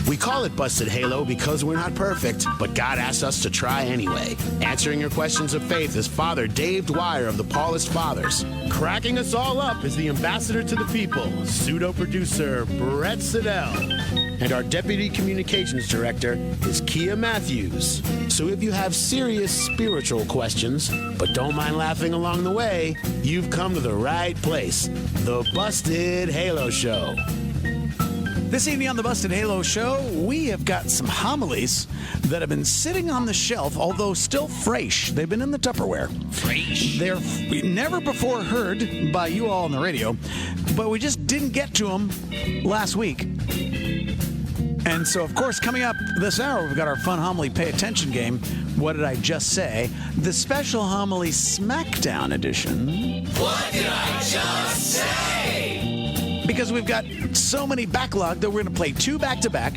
We call it Busted Halo because we're not perfect, but God asks us to try anyway. Answering your questions of faith is Father Dave Dwyer of the Paulist Fathers. Cracking us all up is the ambassador to the people, pseudo-producer Brett Siddell. And our deputy communications director is Kia Matthews. So if you have serious spiritual questions, but don't mind laughing along the way, you've come to the right place. The Busted Halo Show. This evening on the Busted Halo Show, we have got some homilies that have been sitting on the shelf, although still fresh. They've been in the Tupperware. Fresh. They're never before heard by you all on the radio, but we just didn't get to them last week. And so, of course, coming up this hour, we've got our fun homily pay attention game. What did I just say? The special homily Smackdown edition. What did I just say? Because we've got so many backlogged that we're going to play 2 back-to-back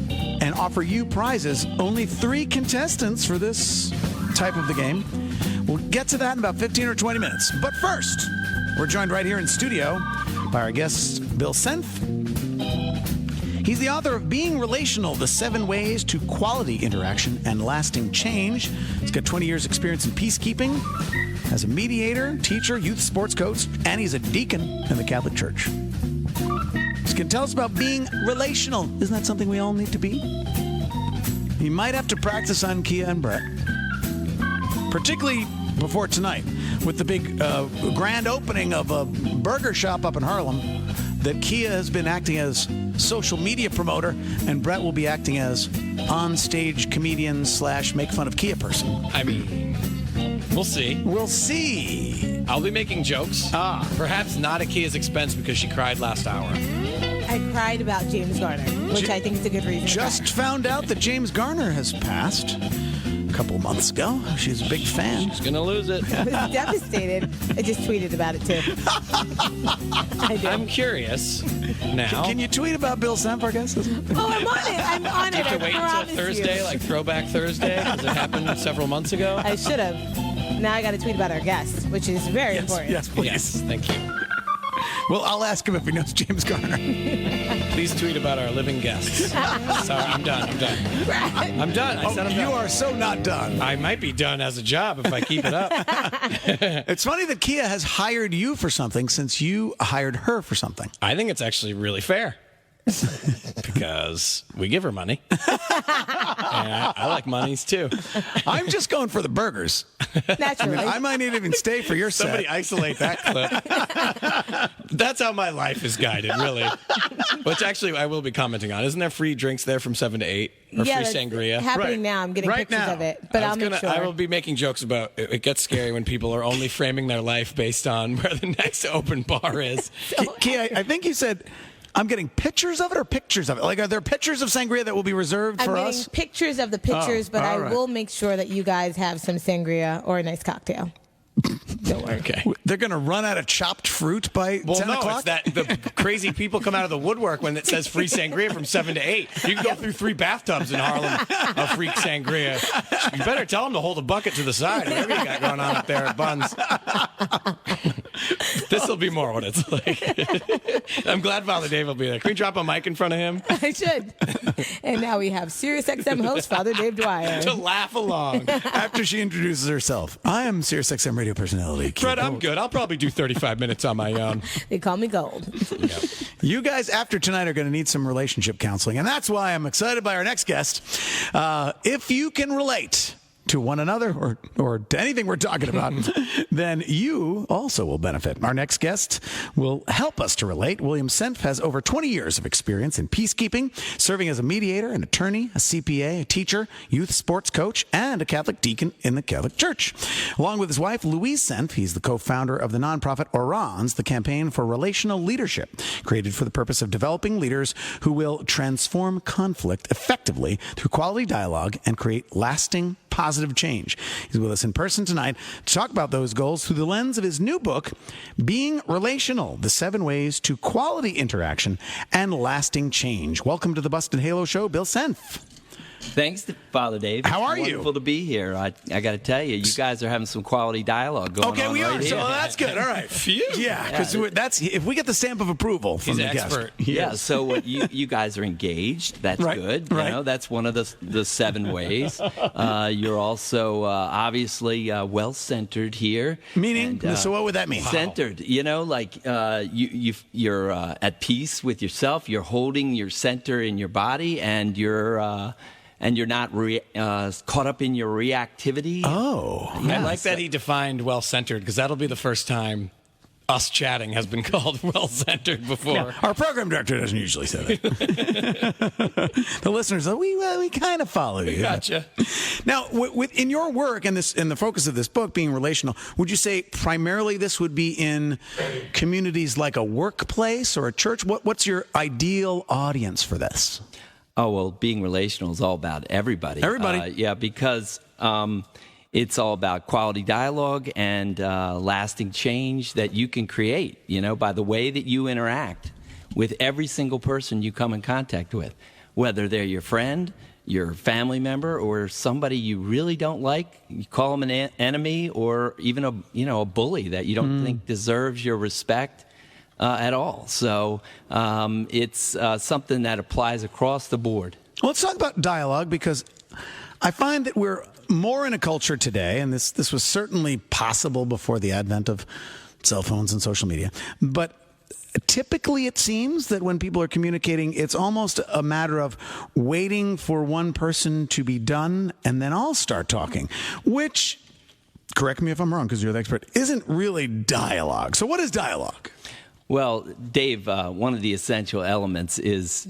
and offer you prizes. Only 3 contestants for this type of the game. We'll get to that in about 15 or 20 minutes. But first, we're joined right here in studio by our guest, Bill Senft. He's the author of Being Relational, The 7 Ways to Quality Interaction and Lasting Change. He's got 20 years experience in peacekeeping as a mediator, teacher, youth sports coach, and he's a deacon in the Catholic Church. He's going to tell us about being relational. Isn't that something we all need to be? You might have to practice on Kia and Brett, particularly before tonight with the big grand opening of a burger shop up in Harlem that Kia has been acting as social media promoter, and Brett will be acting as on-stage comedian / make fun of Kia person. I mean, we'll see. We'll see. I'll be making jokes. Perhaps not at Kia's expense because she cried last hour. I cried about James Garner, which I think is a good reason. Just found out that James Garner has passed a couple months ago. She's a big fan. She's going to lose it. I was devastated. I just tweeted about it, too. I did. I'm curious now. Can you tweet about Bill Senft, I guess? Oh, I'm on it. I'm on Do you it. have to wait until Thursday, like Throwback Thursday, because it happened several months ago? I should have. Now I got to tweet about our guest, which is very important. Yes, please. Yes, thank you. Well, I'll ask him if he knows James Garner. Please tweet about our living guests. Sorry, I'm done. I'm done. I'm done. I said I'm done. You are so not done. I might be done as a job if I keep it up. It's funny that Kia has hired you for something since you hired her for something. I think it's actually really fair. Because we give her money. And I like monies too. I'm just going for the burgers. Naturally. I might not even stay for your Somebody set. isolate that clip. That's how my life is guided, really. Which actually I will be commenting on. Isn't there free drinks there from 7 to 8? Or Yeah, free that's sangria? happening now. I'm getting Right pictures now. of it, but I'll make sure. I will be making jokes about it gets scary when people are only framing their life based on where the next open bar is. Kia, I think you said, I'm getting pictures of it or pictures of it? Like, are there pictures of sangria that will be reserved I'm for getting us? pictures of the pictures, but I all right. will make sure that you guys have some sangria or a nice cocktail. Don't worry. Okay. They're going to run out of chopped fruit by 10 o'clock? It's that the crazy people come out of the woodwork when it says free sangria from 7 to 8. You can go through 3 bathtubs in Harlem of free sangria. You better tell them to hold a bucket to the side. Whatever you got going on up there at Buns. This will be more what it's like. I'm glad Father Dave will be there. Can we drop a mic in front of him? I should. And now we have SiriusXM host Father Dave Dwyer. To laugh along. After she introduces herself, I am SiriusXM radio personality. Fred, I'm good. I'll probably do 35 minutes on my own. They call me Gold. You guys, after tonight, are going to need some relationship counseling, and that's why I'm excited by our next guest. If you can relate to one another or to anything we're talking about, then you also will benefit. Our next guest will help us to relate. William Senft has over 20 years of experience in peacekeeping, serving as a mediator, an attorney, a CPA, a teacher, youth sports coach, and a Catholic deacon in the Catholic Church. Along with his wife, Louise Senft, he's the co-founder of the nonprofit ORANS, the Campaign for Relational Leadership, created for the purpose of developing leaders who will transform conflict effectively through quality dialogue and create lasting positive change. He's with us in person tonight to talk about those goals through the lens of his new book, Being Relational, The 7 Ways to Quality Interaction and Lasting Change. Welcome to the Busted Halo Show, Bill Senft. Thanks, Father Dave. How are you? Wonderful to be here. I got to tell you, you guys are having some quality dialogue going on. Okay, we right are. here. So that's good. All right. Phew. Yeah, because that's if we get the stamp of approval from He's the an expert. guest. Yeah, so what you guys are engaged. That's Right, good. You right. know, that's one of the 7 ways. You're also obviously well-centered here. Meaning? And, So what would that mean? Centered, you know, like you're at peace with yourself. You're holding your center in your body, and you're not caught up in your reactivity. Oh, I like that he defined well-centered, because that'll be the first time us chatting has been called well-centered before. yeah. Our program director doesn't usually say that. The listeners, we kind of follow you. Gotcha. Now, in your work and the focus of this book, Being Relational, would you say primarily this would be in communities like a workplace or a church? What's your ideal audience for this? Oh, well, Being Relational is all about everybody. Everybody. Yeah, because it's all about quality dialogue and lasting change that you can create, you know, by the way that you interact with every single person you come in contact with, whether they're your friend, your family member, or somebody you really don't like. You call them an enemy, or even a bully that you don't think deserves your respect at all. So it's something that applies across the board. Well, let's talk about dialogue, because I find that we're more in a culture today, and this was certainly possible before the advent of cell phones and social media, but typically it seems that when people are communicating, it's almost a matter of waiting for one person to be done, and then I'll start talking, which, correct me if I'm wrong because you're the expert, isn't really dialogue. So what is dialogue? Well, Dave, one of the essential elements is,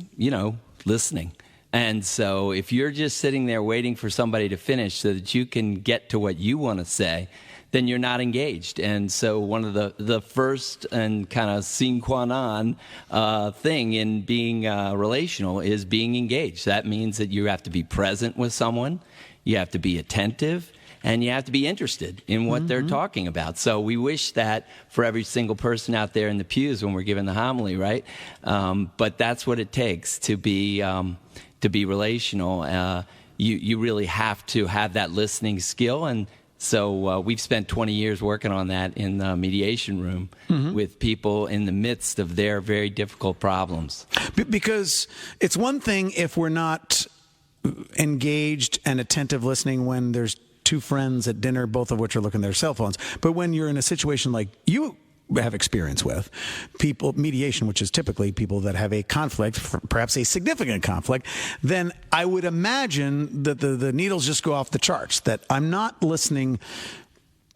listening. And so if you're just sitting there waiting for somebody to finish so that you can get to what you want to say, then you're not engaged. And so one of the first and kind of sine qua non thing in being relational is being engaged. That means that you have to be present with someone, you have to be attentive, and you have to be interested in what they're talking about. So we wish that for every single person out there in the pews when we're giving the homily, right? But that's what it takes to be relational. You really have to have that listening skill. And so we've spent 20 years working on that in the mediation room with people in the midst of their very difficult problems. Because it's one thing if we're not engaged and attentive listening when there's two friends at dinner, both of which are looking at their cell phones. But when you're in a situation like you have experience with, mediation, which is typically people that have a conflict, perhaps a significant conflict, then I would imagine that the needles just go off the charts, that I'm not listening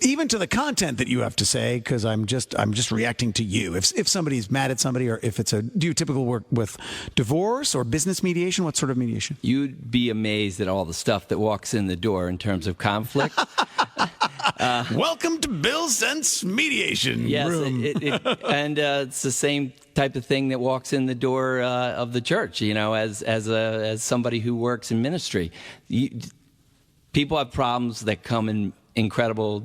even to the content that you have to say, because I'm just reacting to you. If somebody's mad at somebody, or if do you typically work with divorce or business mediation? What sort of mediation? You'd be amazed at all the stuff that walks in the door in terms of conflict. Welcome to Bill Senft's mediation room. And it's the same type of thing that walks in the door of the church. As somebody who works in ministry, people have problems that come in incredible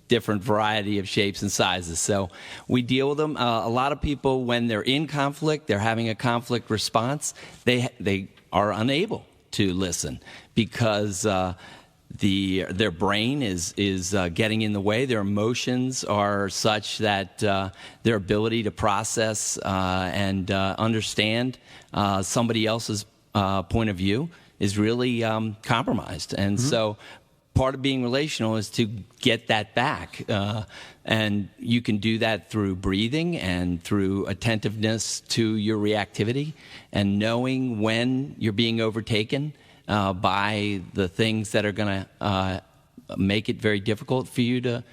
different variety of shapes and sizes. So we deal with them. A lot of people, when they're in conflict, they're having a conflict response, they are unable to listen because their brain is getting in the way. Their emotions are such that their ability to process and understand somebody else's point of view is really compromised. And so part of being relational is to get that back. And you can do that through breathing and through attentiveness to your reactivity and knowing when you're being overtaken by the things that are going to make it very difficult for you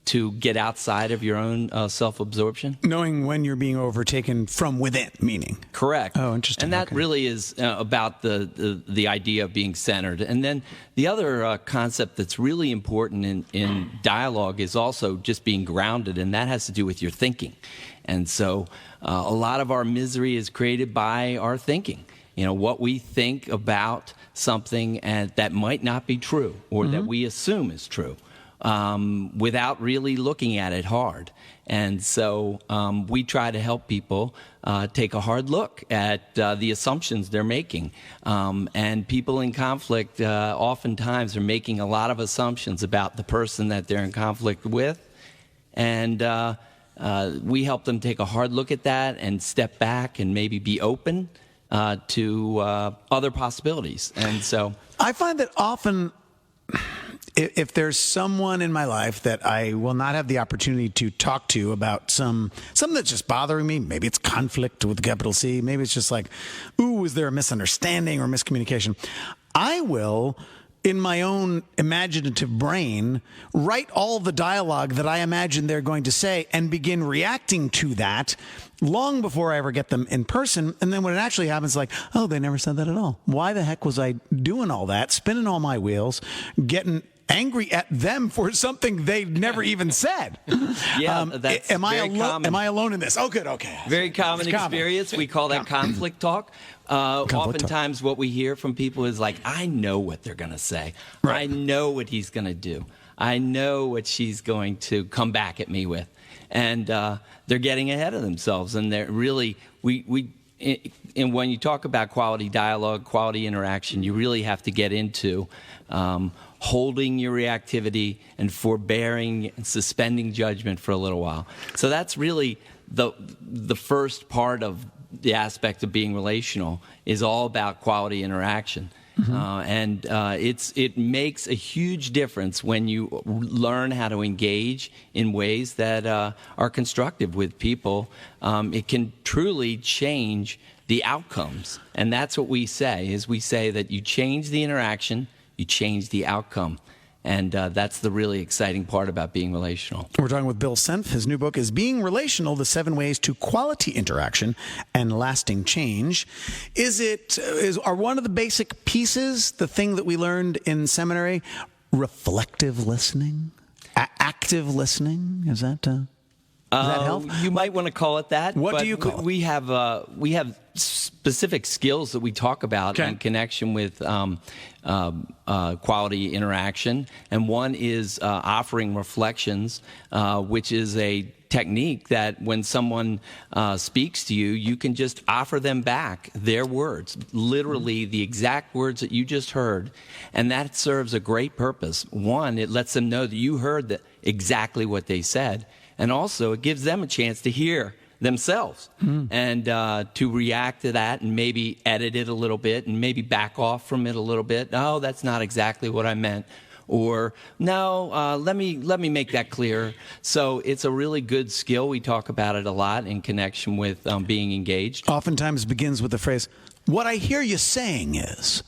to get outside of your own self-absorption. Knowing when you're being overtaken from within, meaning. Correct. Oh, interesting. And that really is about the idea of being centered. And then the other concept that's really important in dialogue is also just being grounded, and that has to do with your thinking. And so a lot of our misery is created by our thinking. What we think about something that might not be true or that we assume is true. without really looking at it hard. And so we try to help people take a hard look at the assumptions they're making. And people in conflict oftentimes are making a lot of assumptions about the person that they're in conflict with. And we help them take a hard look at that and step back and maybe be open to other possibilities. And so I find that often, if there's someone in my life that I will not have the opportunity to talk to about something that's just bothering me, maybe it's conflict with a capital C, maybe it's just like, ooh, is there a misunderstanding or miscommunication? I will, in my own imaginative brain, write all the dialogue that I imagine they're going to say and begin reacting to that long before I ever get them in person. And then when it actually happens, like, oh, they never said that at all. Why the heck was I doing all that, spinning all my wheels, getting angry at them for something they never even said? Yeah, that's am I common. Am I alone in this? Oh, good, okay. Very common experience. We call that conflict talk. Oftentimes what we hear from people is like, I know what they're going to say. Right. I know what he's going to do. I know what she's going to come back at me with. And they're getting ahead of themselves. And they're really, and when you talk about quality dialogue, quality interaction, you really have to get into holding your reactivity and forbearing and suspending judgment for a little while. So that's really the first part of the aspect of being relational, is all about quality interaction. And it makes a huge difference when you learn how to engage in ways that are constructive with people. It can truly change the outcomes. And that's what we say that you change the interaction, you change the outcome. And that's the really exciting part about being relational. We're talking with Bill Senft. His new book is Being Relational, The 7 Ways to Quality Interaction and Lasting Change. Are one of the basic pieces, the thing that we learned in seminary, reflective listening? Active listening? Does that help? You might want to call it that. What do you call it? We have specific skills that we talk about in connection with quality interaction, and one is offering reflections, which is a technique that when someone speaks to you, you can just offer them back their words, literally the exact words that you just heard, and that serves a great purpose. One, it lets them know that you heard exactly what they said, and also it gives them a chance to hear themselves and to react to that and maybe edit it a little bit and maybe back off from it a little bit. Oh, that's not exactly what I meant. Or, no, let me make that clear. So it's a really good skill. We talk about it a lot in connection with being engaged. Oftentimes begins with the phrase, what I hear you saying is...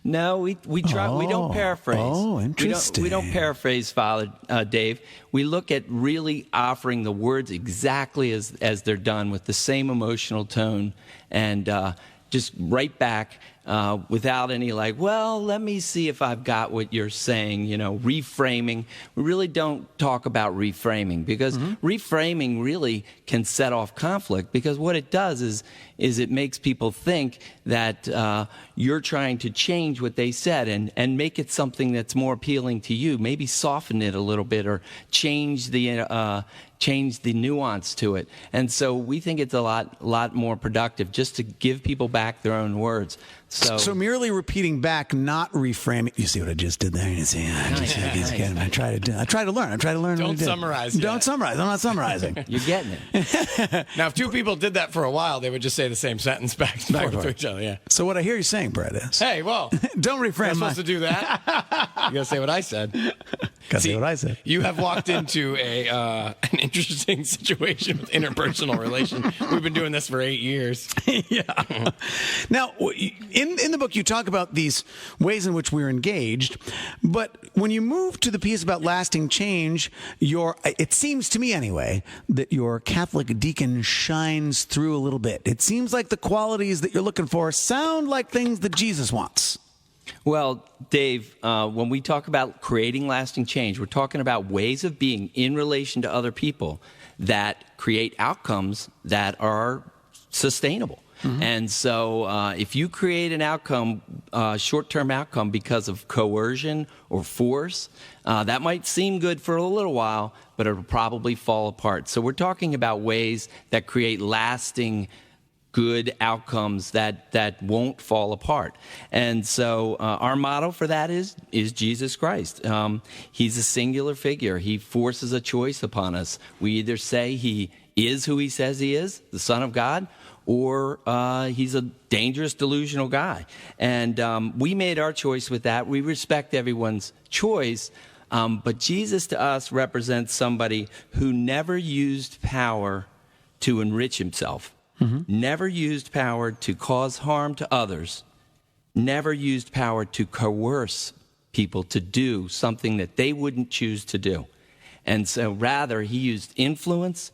No, we try. We don't paraphrase. Oh, interesting. We don't paraphrase, Father Dave. We look at really offering the words exactly as they're done, with the same emotional tone, and just right back without any let me see if I've got what you're saying. Reframing. We really don't talk about reframing, because reframing really can set off conflict, because what it does is it makes people think that you're trying to change what they said and make it something that's more appealing to you. Maybe soften it a little bit or change the nuance to it. And so we think it's a lot more productive just to give people back their own words. So merely repeating back, not reframing. You see what I just did there? You see, I try to learn. Don't summarize. Don't summarize. I'm not summarizing. You're getting it. Now, if two people did that for a while, they would just say the same sentence back and forth to each other. Yeah. So what I hear you saying, Brett, is, hey, well, don't reframe. You're supposed to do that. You gotta say what I said. Say what I said. You have walked into an interesting situation with interpersonal relation. We've been doing this for 8 years. Yeah. Now, in the book, you talk about these ways in which we're engaged, but when you move to the piece about lasting change, it seems to me anyway, that your Catholic deacon shines through a little bit. It seems like the qualities that you're looking for sound like things that Jesus wants. Well, Dave, when we talk about creating lasting change, we're talking about ways of being in relation to other people that create outcomes that are sustainable. And so if you create an outcome short-term outcome because of coercion or force. That might seem good for a little while, but it'll probably fall apart. So we're talking about ways that create lasting good outcomes that won't fall apart. And so our model for that is Jesus Christ. He's a singular figure. He forces a choice upon us. We either say he is who he says he is, the Son of God, or he's a dangerous, delusional guy. And we made our choice with that. We respect everyone's choice. But Jesus to us represents somebody who never used power to enrich himself. Never used power to cause harm to others, never used power to coerce people to do something that they wouldn't choose to do. And so rather, he used influence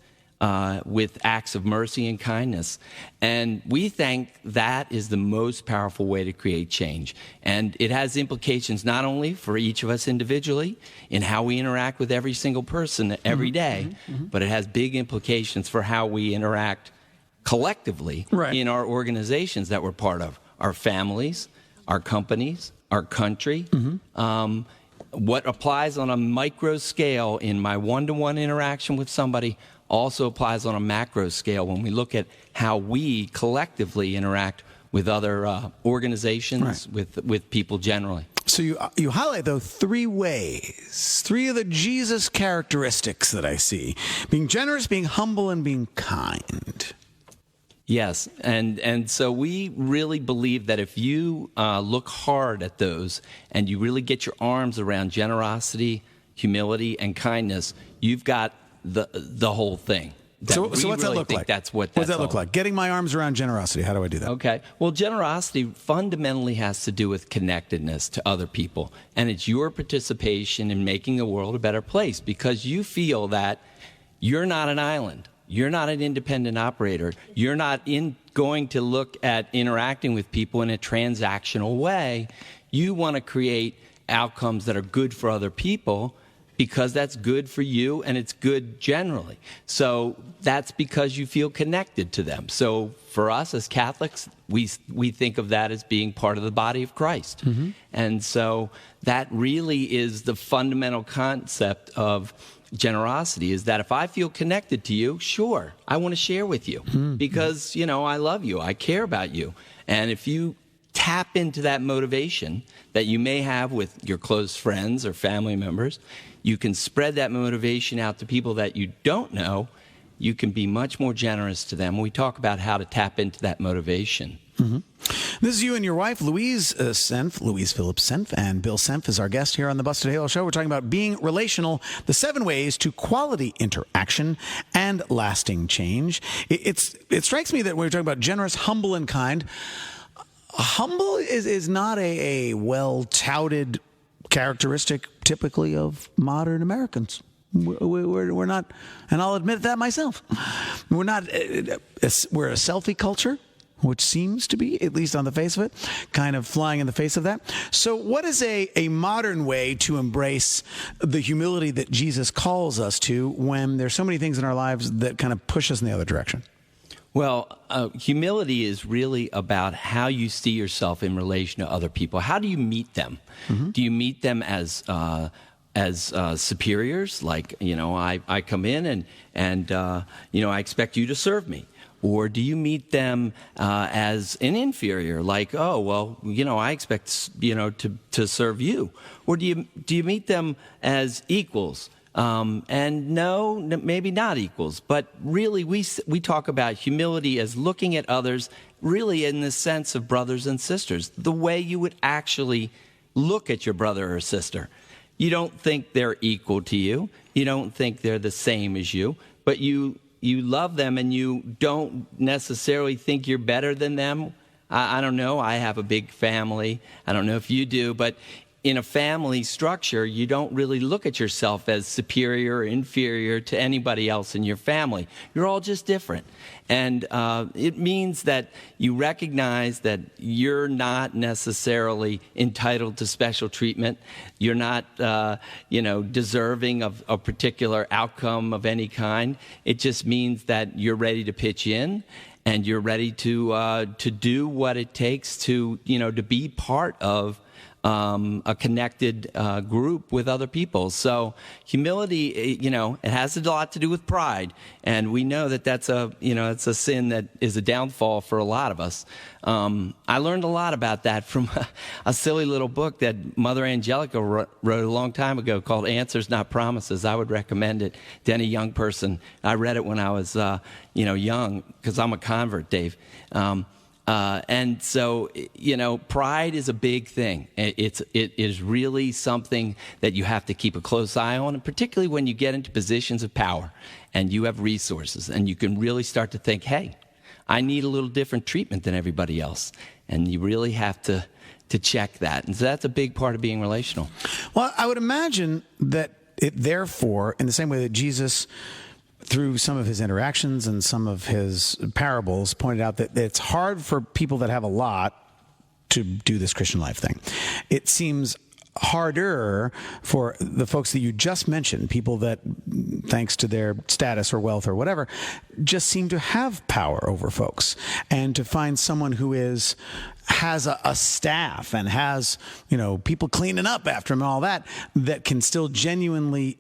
with acts of mercy and kindness. And we think that is the most powerful way to create change. And it has implications not only for each of us individually in how we interact with every single person every day, but it has big implications for how we interact collectively in our organizations that we're part of, our families, our companies, our country. What applies on a micro scale in my one-to-one interaction with somebody also applies on a macro scale when we look at how we collectively interact with other organizations, with people generally. So you highlight, though, three ways, three of the Jesus characteristics that I see: being generous, being humble, and being kind. Yes, and so we really believe that if you look hard at those and you really get your arms around generosity, humility, and kindness, you've got the whole thing. So what's that look like? What does that look like? Getting my arms around generosity. How do I do that? Okay. Well, generosity fundamentally has to do with connectedness to other people, and it's your participation in making the world a better place because you feel that you're not an island. You're not an independent operator. You're not going to look at interacting with people in a transactional way. You want to create outcomes that are good for other people because that's good for you and it's good generally. So that's because you feel connected to them. So for us as Catholics, we think of that as being part of the body of Christ. And so that really is the fundamental concept of generosity, is that if I feel connected to you, sure, I want to share with you because, I love you. I care about you. And if you tap into that motivation that you may have with your close friends or family members, you can spread that motivation out to people that you don't know. You can be much more generous to them. We talk about how to tap into that motivation. This is you and your wife, Louise Senft, Louise Phillips Senft, and Bill Senft is our guest here on the Busted Halo Show. We're talking about being relational, the 7 ways to quality interaction and lasting change. It strikes me that when we're talking about generous, humble, and kind, humble is not a well-touted characteristic typically of modern Americans. We're not, and I'll admit that myself, we're a selfie culture, which seems to be, at least on the face of it, kind of flying in the face of that. So what is a modern way to embrace the humility that Jesus calls us to when there's so many things in our lives that kind of push us in the other direction? Well, humility is really about how you see yourself in relation to other people. How do you meet them? Do you meet them as superiors? Like, I come in and I expect you to serve me. Or do you meet them as an inferior, like, oh, well, I expect, to serve you? Or do you meet them as equals? And no, maybe not equals. But really, we talk about humility as looking at others really in the sense of brothers and sisters, the way you would actually look at your brother or sister. You don't think they're equal to you. You don't think they're the same as you, but you love them and you don't necessarily think you're better than them. I don't know. I have a big family. I don't know if you do, but in a family structure, you don't really look at yourself as superior or inferior to anybody else in your family. You're all just different. And it means that you recognize that you're not necessarily entitled to special treatment. You're not, deserving of a particular outcome of any kind. It just means that you're ready to pitch in and you're ready to do what it takes to be part of a connected group with other people. So humility, it has a lot to do with pride, and we know that that's it's a sin that is a downfall for a lot of us. I learned a lot about that from a silly little book that Mother Angelica wrote a long time ago called Answers Not Promises. I would recommend it to any young person. I read it when I was young, because I'm a convert, Dave. And so, pride is a big thing. It is really something that you have to keep a close eye on, and particularly when you get into positions of power and you have resources, and you can really start to think, hey, I need a little different treatment than everybody else. And you really have to check that. And so that's a big part of being relational. Well, I would imagine that it therefore, in the same way that Jesus, through some of his interactions and some of his parables, pointed out that it's hard for people that have a lot to do this Christian life thing. It seems harder for the folks that you just mentioned, people that, thanks to their status or wealth or whatever, just seem to have power over folks. And to find someone who has a staff and has, people cleaning up after him and all that can still genuinely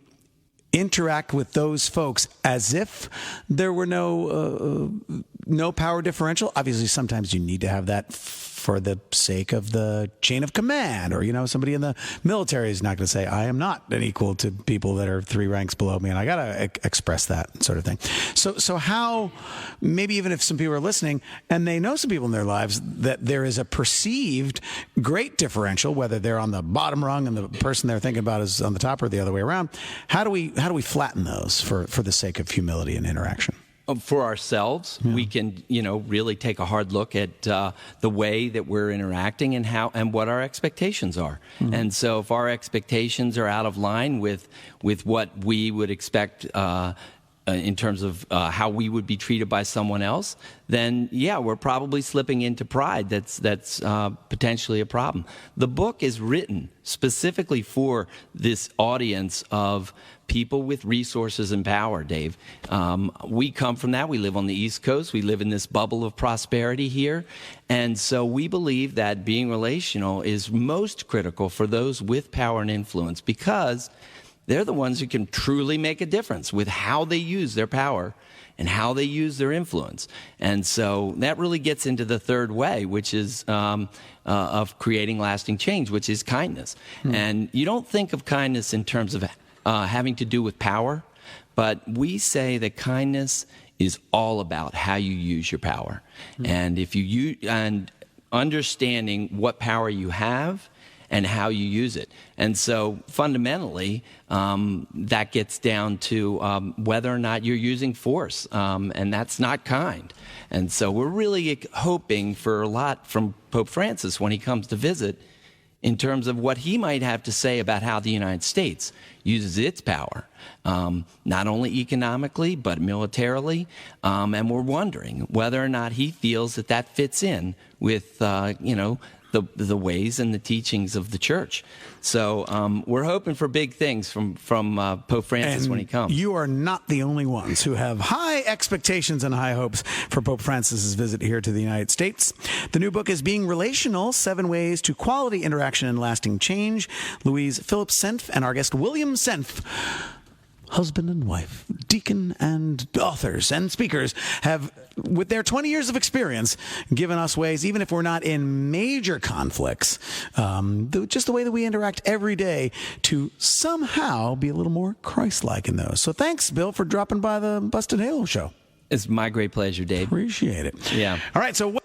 interact with those folks as if there were no power differential. Obviously, sometimes you need to have that for the sake of the chain of command, or somebody in the military is not going to say, I am not an equal to people that are 3 ranks below me, and I got to express that sort of thing. So how, maybe even if some people are listening and they know some people in their lives that there is a perceived great differential, whether they're on the bottom rung and the person they're thinking about is on the top, or the other way around, how do we flatten those for the sake of humility and interaction? For ourselves, we can, really take a hard look at the way that we're interacting and what our expectations are. Mm-hmm. And so, if our expectations are out of line with what we would expect in terms of how we would be treated by someone else, then we're probably slipping into pride. That's potentially a problem. The book is written specifically for this audience of people with resources and power, Dave. We come from that. We live on the East Coast. We live in this bubble of prosperity here. And so we believe that being relational is most critical for those with power and influence, because they're the ones who can truly make a difference with how they use their power and how they use their influence. And so that really gets into the third way, which is of creating lasting change, which is kindness. And you don't think of kindness in terms of having to do with power, but we say that kindness is all about how you use your power. And if you and understanding what power you have and how you use it. And so fundamentally, that gets down to whether or not you're using force, and that's not kind. And so we're really hoping for a lot from Pope Francis when he comes to visit, in terms of what he might have to say about how the United States uses its power, not only economically, but militarily. And we're wondering whether or not he feels that fits in with, the ways and the teachings of the church. So we're hoping for big things from Pope Francis when he comes. You are not the only ones who have high expectations and high hopes for Pope Francis's visit here to the United States. The new book is Being Relational, 7 Ways to Quality Interaction and Lasting Change. Louise Phillips Senft and our guest William Senft, husband and wife, deacon and authors and speakers, have, with their 20 years of experience, given us ways, even if we're not in major conflicts, just the way that we interact every day, to somehow be a little more Christ-like in those. So thanks, Bill, for dropping by the Busted Halo show. It's my great pleasure, Dave. Appreciate it. Yeah. All right, so